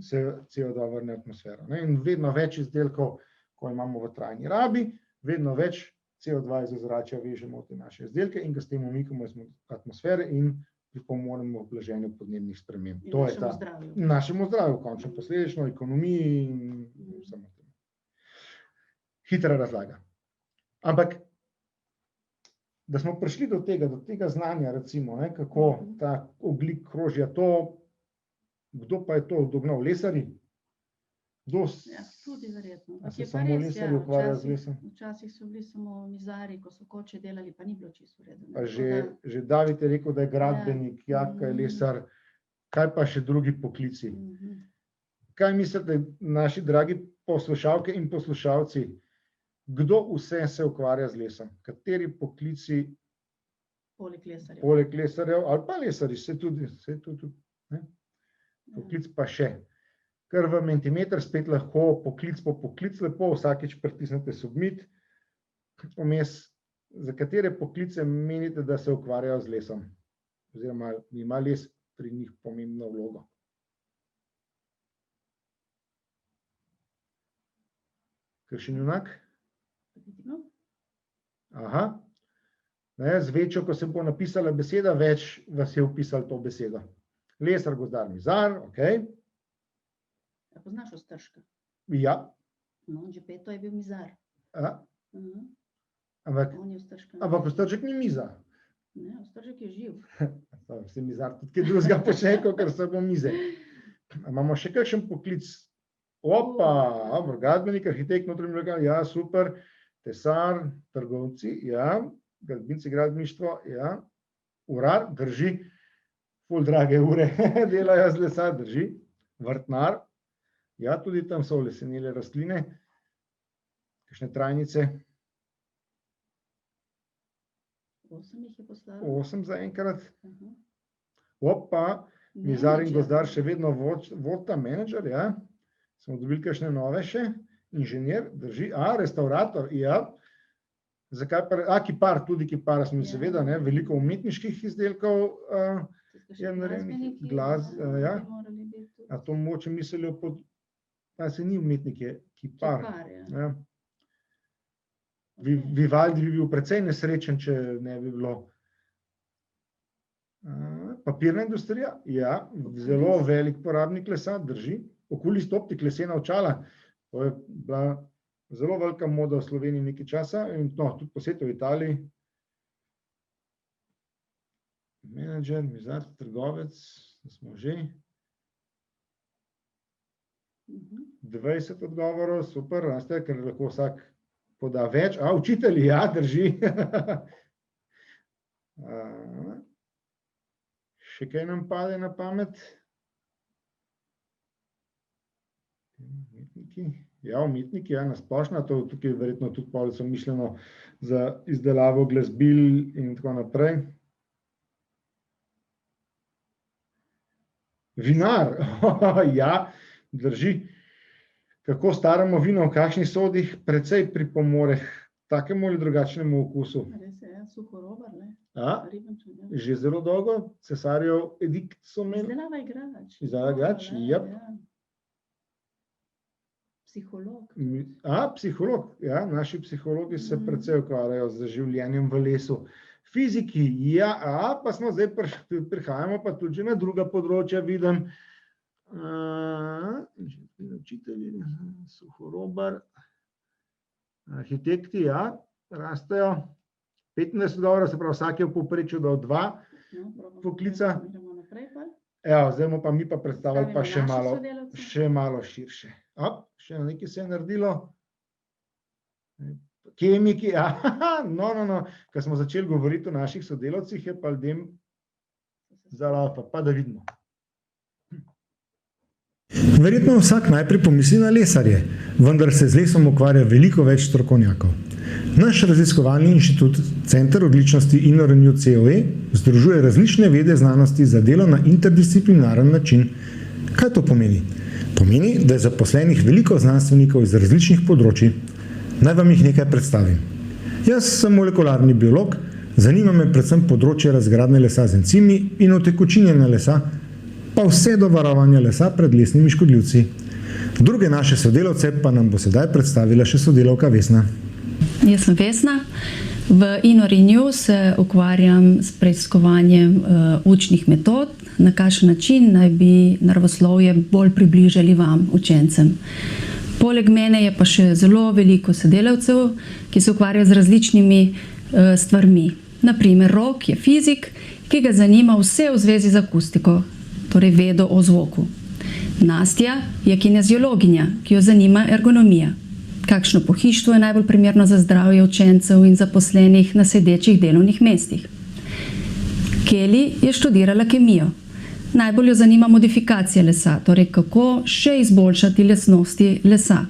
se CO2 vrne v atmosfero. In vedno več izdelkov, ko imamo v trajni rabi, vedno več CO2 iz ozračja vežemo v te naše izdelke in ga s tem umikamo iz atmosfere in pripomoremo k blaženju podnebnih sprememb. To je ta našemu zdravju, končno posledično, ekonomiji in vsemu temu. Hitra razlaga. Ampak, da smo prišli do tega znanja, recimo, kako ta ogljik kroži, kdo pa je to dognal? Lesarji? Tudi verjetno. A se samo lesarji ukvarjajo z lesom? Včasih so bili samo mizarji, ko so koče delali, pa ni bilo čisto v redu. Pa že David je rekel, da je gradbenik, Jaka je lesar, kaj pa še drugi poklici? Kaj mislite, naši dragi poslušalke in poslušalci, kdo vse se ukvarja z lesom? Kateri poklici? Poleg lesarjev ali pa lesarji, se tudi, poklic pa še. Ker v Mentimeter spet lahko poklic po poklic lepo vsakič pritisnete submit. Vmes, za katere poklice menite, da se ukvarjajo z lesom? Oziroma ima les pri njih pomembno vlogo? Kakšen junak? Aha. Z večjo, ko se bo napisala beseda, več vas je vpisalo to besedo. Lesar, gozdar, mizar, okej. Poznaš Ostržka? Ja. No, že Peto je bil mizar. Ampak Ostržek ni mizar. Ne, Ostržek je živ. Vsi mizar tudi kaj drugega počne, ker so bo mize. Imamo še kakšen poklic? Opa, gradbenik, arhitekt, notranji organ, ja, super, tesar, trgovci, ja, gradbinci, gradbeništvo, ja, urar, drži, ful drage ure delajo z lesa, drži, vrtnar, ja, tudi tam so olesenele rastline, kakšne trajnice. 8 jih je poslalo. 8 zaenkrat. Opa, mizar in gozdar še vedno vodta, menedžer, ja. Smo dobili kakšne nove še, inženir, drži, restaurator, ja. Zakaj pa, kipar, tudi kipar smo seveda, veliko umetniških izdelkov je narejenih, glas, ja. A to mogoče mislijo pod, se ni umetnik, je kipar. Vivaldi bi bil precej nesrečen, če ne bi bilo. Papirna industrija, ja, zelo velik porabnik lesa, drži. Okulist optik, lesena očala, to je bila zelo velika moda v Sloveniji nekaj časa in tudi po svetu v Italiji. Menedžer, mizar, trgovec, smo že. 20 odgovorov, super, ker lahko vsak poda več. Učitelji, ja, drži. Še kaj nam pade na pamet? Umetniki, ja, na splošno, to tukaj verjetno tudi polico mišljeno za izdelavo glasbil in tako naprej. Vinar, ja, drži. Kako staramo vino v kakšnih sodih, precej pripomore k takemu ali drugačnemu okusu. Res je, suhorobar, ne? A, Ribenčan, ja. že zelo dolgo, cesarjev edikt so imeli. Izdelava igrač. Izdelava igrač, jep. Ja. Psiholog. Psiholog, ja, naši psihologi se precej ukvarjajo z življenjem v lesu. Fiziki, ja, pa smo zdaj prihajamo pa tudi že na druga področja, vidim. Učitelji, suhorobar, arhitekti, ja, rastejo 25 dolarjev, se pravi, vsak je v povprečju dal 2 poklica. Evo, zdaj bomo pa mi pa predstavili pa še malo širše. Še nekaj se je naredilo. Kemiki, no, ko smo začeli govoriti o naših sodelavcih, je pa ljudem zalaufal, pa da vidimo. Verjetno vsak najprej pomisli na lesarje, vendar se z lesom ukvarja veliko več strokovnjakov. Naš raziskovalni inštitut, Center odličnosti InnoRenew COE, združuje različne vede znanosti za delo na interdisciplinaren način. Kaj to pomeni? Pomeni, da je zaposlenih veliko znanstvenikov iz različnih področij. Naj vam jih nekaj predstavim. Jaz sem molekularni biolog, zanima me predvsem področje razgradnje lesa z encimi in utekočinjenja lesa, pa vse do varovanja lesa pred lesnimi škodljivci. Druge naše sodelavce pa nam bo sedaj predstavila še sodelavka Vesna. Jaz sem Vesna. V InnoRenew se ukvarjam s preiskovanjem učnih metod, na kakšen način naj bi naravoslovje bolj približali vam, učencem. Poleg mene je pa še zelo veliko sodelavcev, ki se ukvarjajo z različnimi stvarmi. Naprimer, Rok je fizik, ki ga zanima vse v zvezi z akustiko, torej vedo o zvoku. Nastja je kineziologinja, ki jo zanima ergonomija. Kakšno pohištvo je najbolj primerno za zdravje učencev in zaposlenih na sedečih delovnih mestih. Kelly je študirala kemijo. Najbolj jo zanima modifikacija lesa, torej kako še izboljšati lastnosti lesa.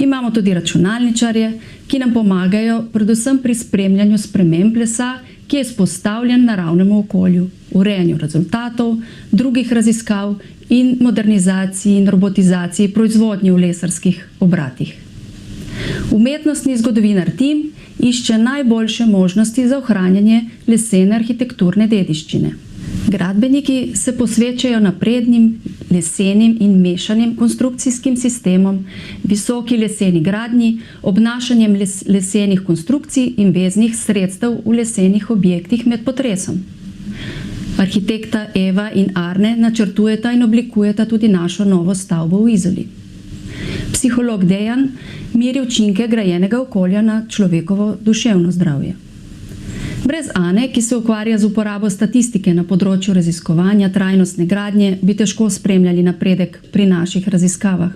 Imamo tudi računalničarje, ki nam pomagajo predvsem pri spremljanju sprememb lesa, ki je izpostavljen naravnemu okolju, urejanju rezultatov, drugih raziskav in modernizaciji in robotizaciji proizvodnje v lesarskih obratih. Umetnostni zgodovinar Tim išče najboljše možnosti za ohranjanje lesene arhitekturne dediščine. Gradbeniki se posvečajo naprednim lesenim in mešanim konstrukcijskim sistemom, visoki leseni gradnji, obnašanjem lesenih konstrukcij in veznih sredstev v lesenih objektih med potresom. Arhitekta Eva in Arne načrtujeta in oblikujeta tudi našo novo stavbo v Izoli. Psiholog Dejan meri učinke grajenega okolja na človekovo duševno zdravje. Brez Ane, ki se ukvarja z uporabo statistike na področju raziskovanja trajnostne gradnje, bi težko spremljali napredek pri naših raziskavah.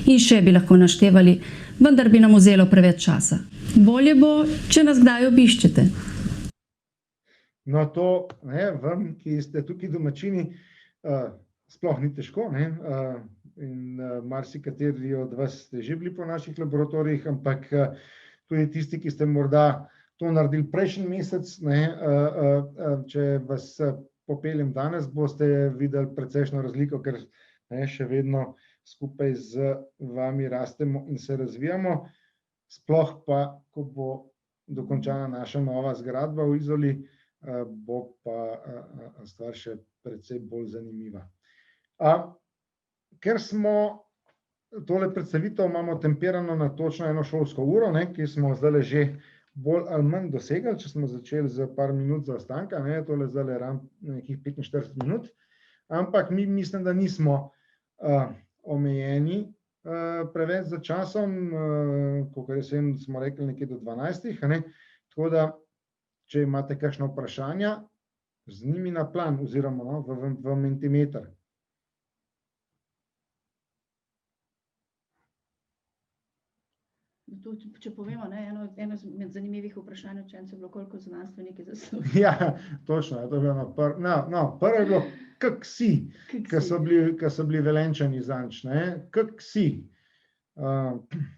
In še bi lahko naštevali, vendar bi nam vzelo preveč časa. Bolje bo, če nas kdaj obiščete. No, to, vam, ki ste tukaj domačini, sploh ni težko, in marsikateri od vas ste že bili po naših laboratorijih, ampak tudi tisti, ki ste morda to naredili prejšnji mesec, če vas popeljem danes, boste videli precejšno razliko, ker še vedno skupaj z vami rastemo in se razvijamo. Sploh pa, ko bo dokončana naša nova zgradba v Izoli, bo pa stvar še precej bolj zanimiva. Ker smo tole predstavitev imamo temperano na točno eno šolsko uro, ki smo zdaj že bolj ali manj dosegli, če smo začeli z par minut zaostanka, tole zdaj nekih 45 minut, ampak mi mislim, da nismo omejeni preveč za časom, kakor smo rekli nekje do 12, tako da, če imate kakšna vprašanja, z njimi na plan oziroma v mentimeter. Če povemo, eno med zanimivih vprašanj učencev je bilo, koliko znanstveniki zaslužijo. Ja, točno, to je bilo prvo je bilo, kak si, ko so bili Velenjčani zanč, kak si.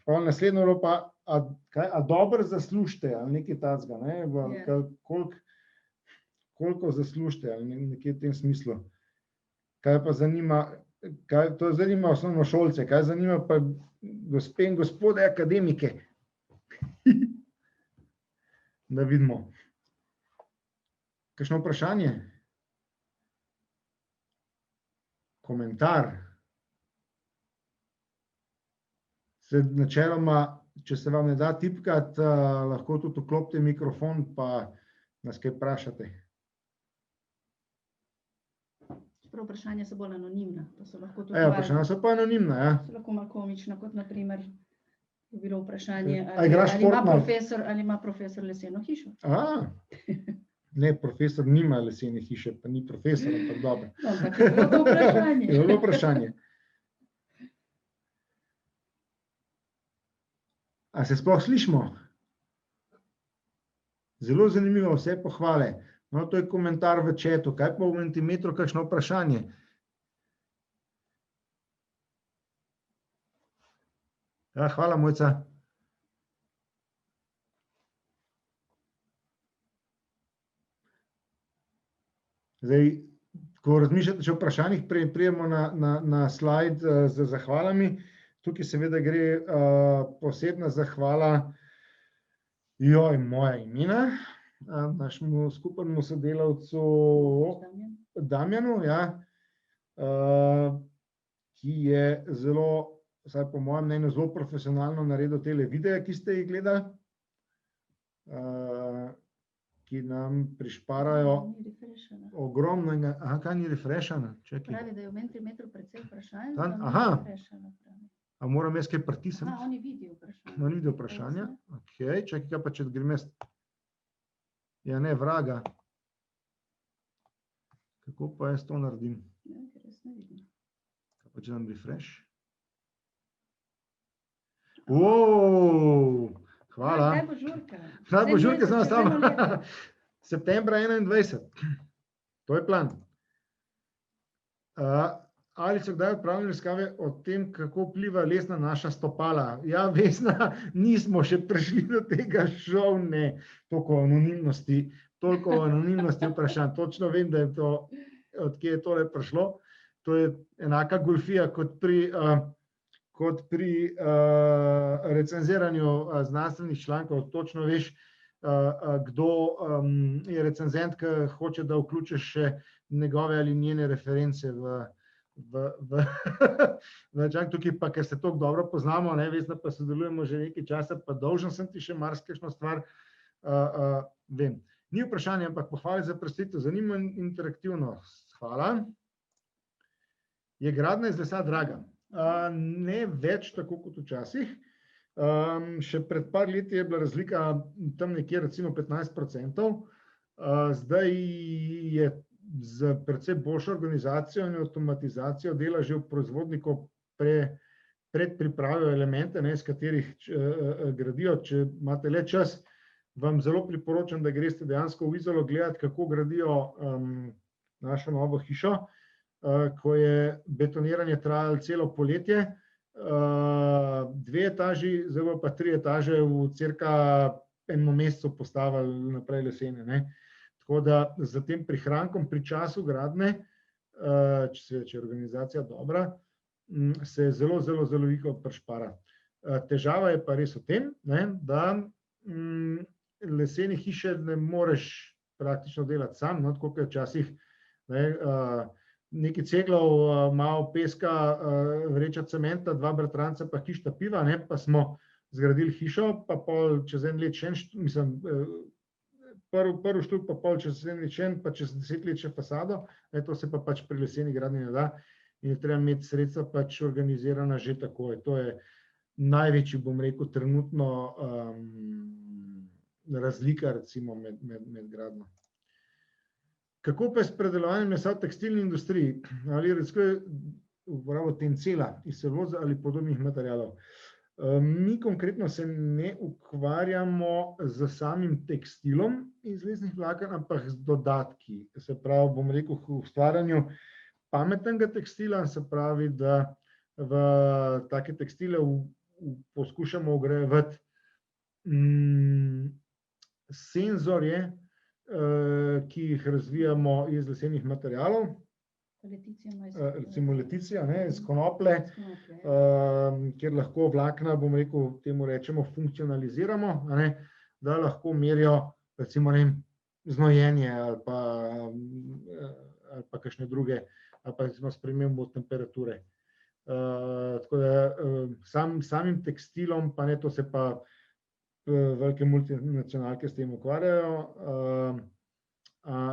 Naslednjo bilo pa, a dobro zaslužite, ali nekaj takega, koliko zaslužite, ali nekaj v tem smislu. Kaj pa zanima, to zanima osnovnošolce, kaj zanima pa gospe in gospode akademike. Da vidimo. Kakšno vprašanje? Komentar? Načeloma, če se vam ne da tipkati, lahko tudi vklopite mikrofon, pa nas kaj vprašate. Čeprav vprašanja so bolj anonimna. To so lahko tudi Vprašanja so pa anonimna, ja. so lahko malo komična, kot na primer je bilo vprašanje, A igraš športno? ali ima profesor leseno hišo. Ne, profesor nima lesene hiše, pa ni profesor, ampak dobro. No, ampak je bilo to vprašanje. Je bilo vprašanje. A se sploh slišimo? Zelo zanimivo, vse pohvale. No, to je komentar v chatu. Kaj pa v Mentimetru, kakšno vprašanje? Ja, hvala, Mojca. Zdaj, ko razmišljate še o vprašanjih, prijemo na slajd z zahvalami. Tukaj seveda gre posebna zahvala moja imena, našemu skupnemu sodelavcu Damjanu, ja, ki je zelo, vsaj po mojem mnenju, zelo profesionalno naredil tele videe, ki ste jih gledali, ki nam prišparajo ogromno. Kaj ni refreshana? Pravi, da je v Mentimetru precej vprašanj. A moram jaz kaj pritisniti? Oni vidijo vprašanja. Oni vidijo vprašanja? Okej, čakaj, kaj pa če grem jaz? Ja, ne, vraga. Kako pa jaz to naredim? Ja, ker jaz ne vidim. Kaj pa če dam refresh? Hvala. Kdaj bo žurka? Kdaj bo žurka, sem nastavil. Septembra 21. To je plan. Ali so kdaj opravljali raziskave o tem, kako vpliva les na naša stopala? Ja, Vesna, nismo še prišli do tega, žal ne. Toliko o anonimnosti vprašanj. Točno vem, da je to, odkje je tole prišlo. To je enaka goljufija kot pri recenziranju znanstvenih člankov. Točno veš, kdo je recenzent, ki hoče, da vključiš še njegove ali njene reference v člank. Tukaj pa, ker se toliko dobro poznamo, Vesna, pa sodelujemo že nekaj časa, pa dolžen sem ti še marsikakšno stvar, vem. Ni vprašanje, ampak pohvale za predstavitev, zanimivo in interaktivno. Hvala. Je gradnja iz lesa draga? Ne več tako kot včasih. Še pred par leti je bila razlika tam nekje recimo 15%. Zdaj je z precej boljšo organizacijo in avtomatizacijo dela že v proizvodniku predpripravijo elemente, iz katerih gradijo. Če imate le čas, vam zelo priporočam, da greste dejansko v Izolo gledati, kako gradijo našo novo hišo, ko je betoniranje trajalo celo poletje. 2 etaži, zdaj bo pa 3 etaže v cirka enem mesecu postavili naprej lesene. Tako da za tem prihrankom pri času gradnje, če je organizacija dobra, se zelo veliko prišpara. Težava je pa res v tem, da lesene hiše ne moreš praktično delati sam, tako kot včasih nekaj ceglov, malo peska, vreča cementa, 2 bratranca pa hišta piva, pa smo zgradili hišo, pa pol čez en let še prvi štuk, pa pol čez en let še pa čez 10 let še fasado, to se pa pač pri leseni gradnji ne da in je treba imeti sredstva pač organizirana že takoj. To je največji, bom rekel, trenutno razlika recimo med gradnjo. Kako pa je s predelovanjem mesa v tekstilni industriji? Ali raziskuje uporabo tencela iz celuloze ali podobnih materialov? Mi konkretno se ne ukvarjamo z samim tekstilom iz lesnih vlaken, ampak z dodatki. Se pravi, bom rekel, v ustvarjanju pametnega tekstila, se pravi, da v take tekstile poskušamo vgrajevati senzorje, ki jih razvijamo iz lesenih materialov. recimo leticija, ne, iz konoplje, kjer lahko vlakna, bom rekel, temu rečemo, funkcionaliziramo, a ne, da lahko merijo, recimo, ne vem, znojenje ali pa kakšne druge, ali pa recimo spremembo temperature. Tako da samim tekstilom, pa ne, to se pa velike multinacionalke s tem ukvarjajo.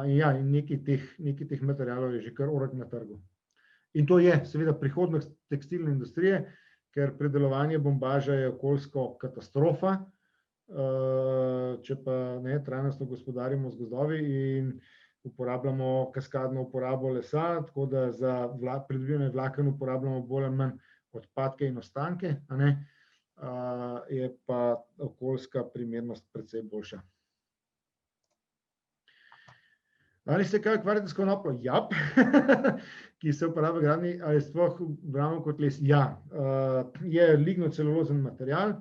Ja, in nekaj teh materialov je že kar orak na trgu. In to je seveda prihodnost tekstilne industrije, ker predelovanje bombaža je okoljsko katastrofa, če pa ne trajnostno gospodarimo z gozdovi in uporabljamo kaskadno uporabo lesa, tako da za pridobivanje vlaken uporabljamo bolj ali manj odpadke in ostanke, a ne, je pa okoljska primernost precej boljša. Ali se kaj ukvarjate s konopljo? Ja, ki se uporablja v gradnji, ali sploh bramo kot les? Ja, je lignocelulozen material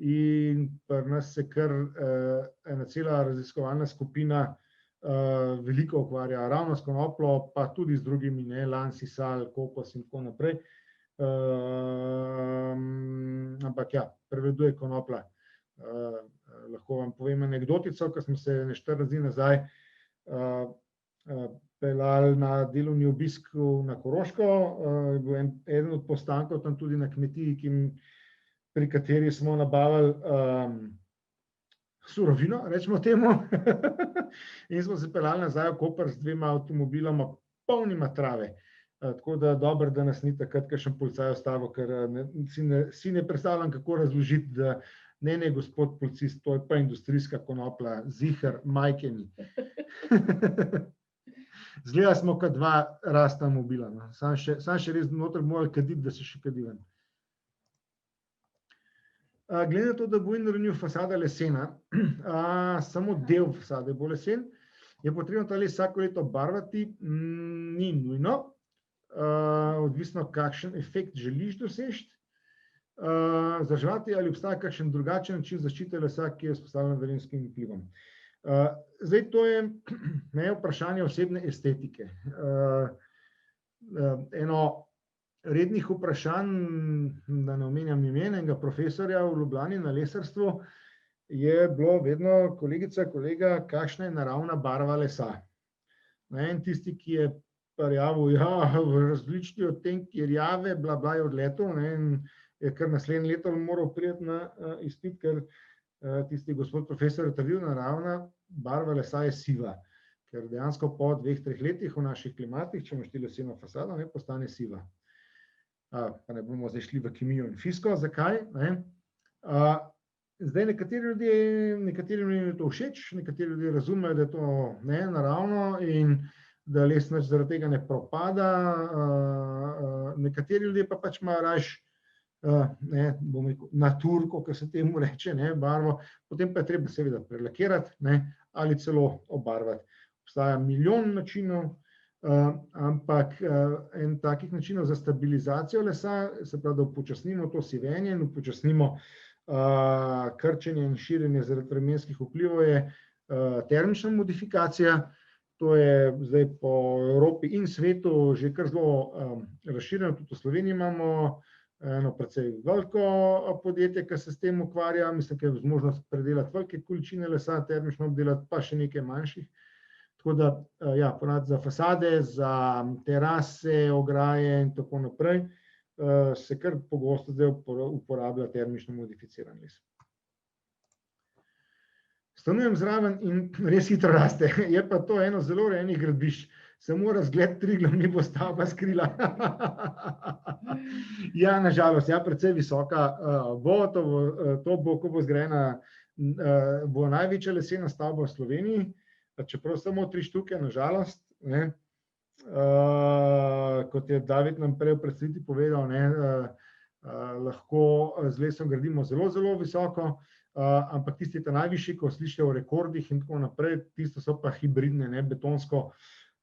in pri nas se kar ena cela raziskovalna skupina veliko ukvarja ravno s konopljo, pa tudi z drugimi, ne, lan, sisal, kokos in tako naprej. Ampak ja, prevladuje konoplja. Lahko vam povem anekdotico, ko smo se 4 dni nazaj peljali na delovni obisk na Koroško, je bil eden od postankov tam tudi na kmetiji, pri kateri smo nabavili surovino, rečemo temu, in smo se peljali nazaj v Koper z 2 avtomobiloma polnima trave. Tako da dobro, da nas ni takrat kakšen policaj ustavil, ker si ne predstavljam, kako razložiti, da ne, gospod policist, to je pa industrijska konoplja, ziher, majke mi. Zgleda smo kot 2 rasta mobila, no. Sam še res noter morali kaditi, da se še kadi ven. Glede na to, da bo in Renew fasada lesena, samo del fasade bo lesen, je potrebno ta les vsako leto barvati, ni nujno, odvisno kakšen efekt želiš doseči, vzdrževati ali obstaja kakšen drugačen način zaščite lesa, ki je vzpostavljen vremenskim vplivom. Zdaj, to je vprašanje osebne estetike. Eno rednih vprašanj, da ne omenjam imenega profesorja v Ljubljani na lesarstvu, je bilo vedno, kolegica, kolega, kakšna je naravna barva lesa. In tisti, ki je prijavil, ja, v različni odtenki rjave, bla, bla, je odletel, in je kar naslednje leto moral priti na izpit, ker tisti gospod profesor je trdil, naravna barva lesa je siva, ker dejansko po 2-3 letih v naših klimatih, če imaš ti leseno fasado, postane siva. Pa ne bomo zdaj šli v kemijo in fiziko, zakaj? Zdaj nekateri ljudje je to všeč, nekateri ljudje razumejo, da je to naravno in da les nič zaradi tega ne propada, nekateri ljudje pa pač imajo rajš, bom rekel, naturko, kot se temu reče, barvo, potem pa je treba seveda prelakirati ali celo obarvati. Obstaja milijon načinov, ampak en takih načinov za stabilizacijo lesa, se pravi, da upočasnimo to sivenje in upočasnimo krčenje in širjenje zaradi vremenskih vplivov, je termična modifikacija. To je zdaj po Evropi in svetu že kar zelo razširjeno, tudi v Sloveniji imamo eno precej veliko podjetje, ki se s tem ukvarja, mislim, ki je zmožnost predelati velike količine lesa, termično obdelati, pa še nekaj manjših. Tako da, ja, ponavadi za fasade, za terase, ograje in tako naprej, se kar pogosto zdaj uporablja termično modificiran les. Stanujem zraven in res hitro raste, je pa to eno zelo urejenih gradbišč. Samo razgled Triglav mi bo stavba skrila. Ja, nažalost, ja, precej visoka bo, to bo, ko bo zgrajena, bo največja lesena stavba v Sloveniji, čeprav samo 3 štuke, nažalost, kot je David nam prej v predstavitvi povedal, lahko z lesom gradimo zelo, zelo visoko, ampak tisti najvišji, ko slišite o rekordih in tako naprej, tisto so pa hibridne, betonsko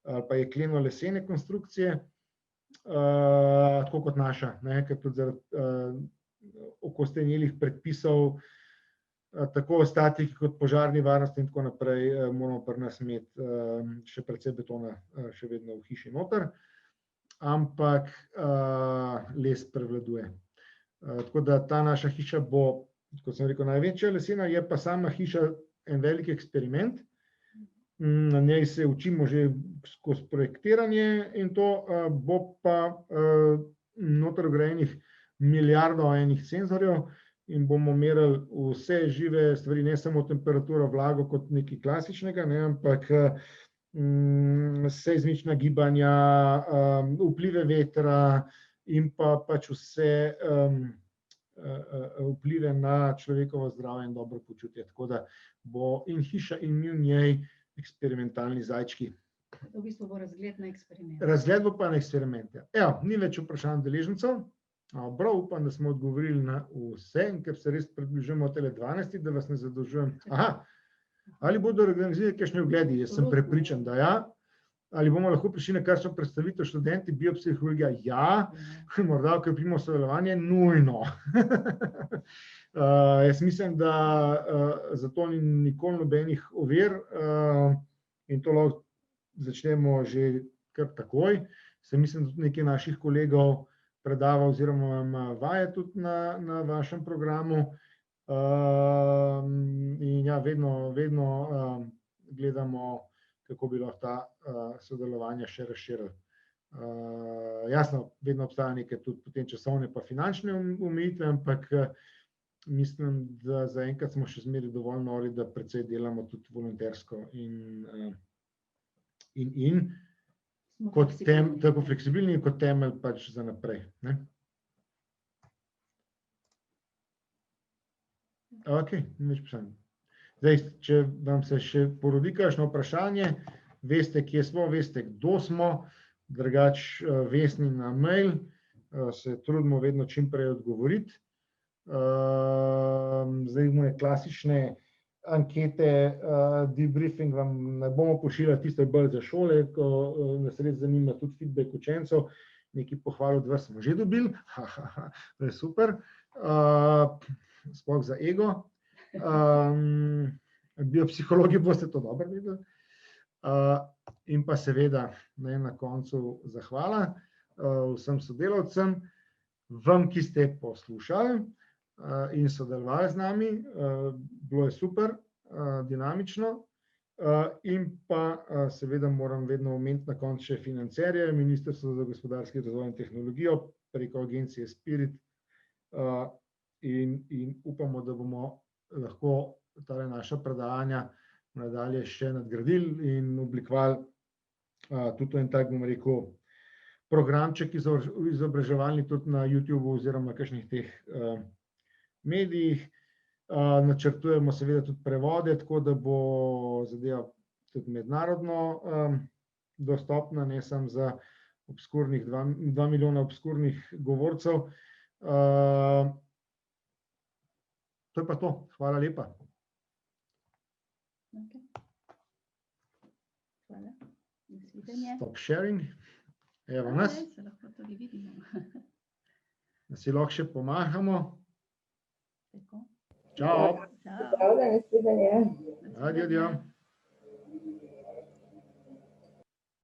ali pa jekleno-lesene konstrukcije, tako kot naša, ker tudi zaradi okostenelih predpisov, tako o statiki kot požarni varnosti in tako naprej, moramo pri nas imeti še precej betona še vedno v hiši noter. ampak les prevladuje. Tako da ta naša hiša bo, kot sem rekel, največja lesena, je pa sama hiša en velik eksperiment. Na njej se učimo že skozi projektiranje in to bo pa noter vgrajenih milijardo enih senzorjev in bomo merili vse žive stvari, ne samo temperaturo, vlago kot nekaj klasičnega, ne, ampak seizmična gibanja, vplive vetra in pa pač vse vplive na človekovo zdravje in dobro počutje. Tako da bo in hiša in mi v njej eksperimentalni zajčki. V bistvu bo razgled na eksperiment. Razgled bo pa na eksperiment. Evo, ni več vprašanj udeležencev. Prav upam, da smo odgovorili na vse, ker se res približujemo tele 12, da vas ne zadolžujem. Aha, ali bodo organizirali kakšni ogledi? Jaz sem prepričan, da ja. Ali bomo lahko prišli na kakšno predstavitev študenti biopsihologija? Ja, morda okrepimo sodelovanje, nujno. Jaz mislim, da za to ni nikoli nobenih ovir in to lahko začnemo že kar takoj. Se mislim, da tudi nekaj naših kolegov predava oziroma vaje tudi na vašem programu. In ja, vedno gledamo, kako bi lahko ta sodelovanja še razširili. Jasno, vedno obstaja neke tudi potem časovne pa finančne omejitve, ampak mislim, da zaenkrat smo še zmeraj dovolj nori, da precej delamo tudi volontersko in kot tako fleksibilni kot temelj pač za naprej. Ok, nič vprašanj. Zdaj, če vam se še porodi kakšno vprašanje, veste, kje smo, veste, kdo smo, drugač Vesni na mail, se trudimo vedno čim prej odgovoriti. Zdaj moje klasične ankete, debriefing vam ne bomo pošiljali, tisto je bolj za šole, ko nas res zanima tudi feedback učencev, nekaj pohval od vas smo že dobili, to je super, sploh za ego. Biopsihologi boste to dobro videli. In pa seveda na koncu zahvala vsem sodelavcem, vam, ki ste poslušali in sodelovali z nami, bilo je super, dinamično. In pa seveda moram vedno omeniti na koncu še financerje, Ministrstvo za gospodarski razvoj in tehnologijo preko agencije Spirit, in upamo, da bomo lahko tale naša predavanja nadalje še nadgradili in oblikovali tudi en tak, bom rekel, programček izobraževalni tudi na YouTubeu oziroma kakšnih teh medijih. Načrtujemo seveda tudi prevode, tako da bo zadeva tudi mednarodno dostopna, ne samo za obskurnih 2 milijona obskurnih govorcev. To je pa to. Hvala lepa. Hvala. Nasvidenje. Stop sharing. Evo nas. Se lahko tudi vidimo. Da si lahko še pomahamo. Tako. Čau. Čau. Prav, da nasvidenje. Adijo.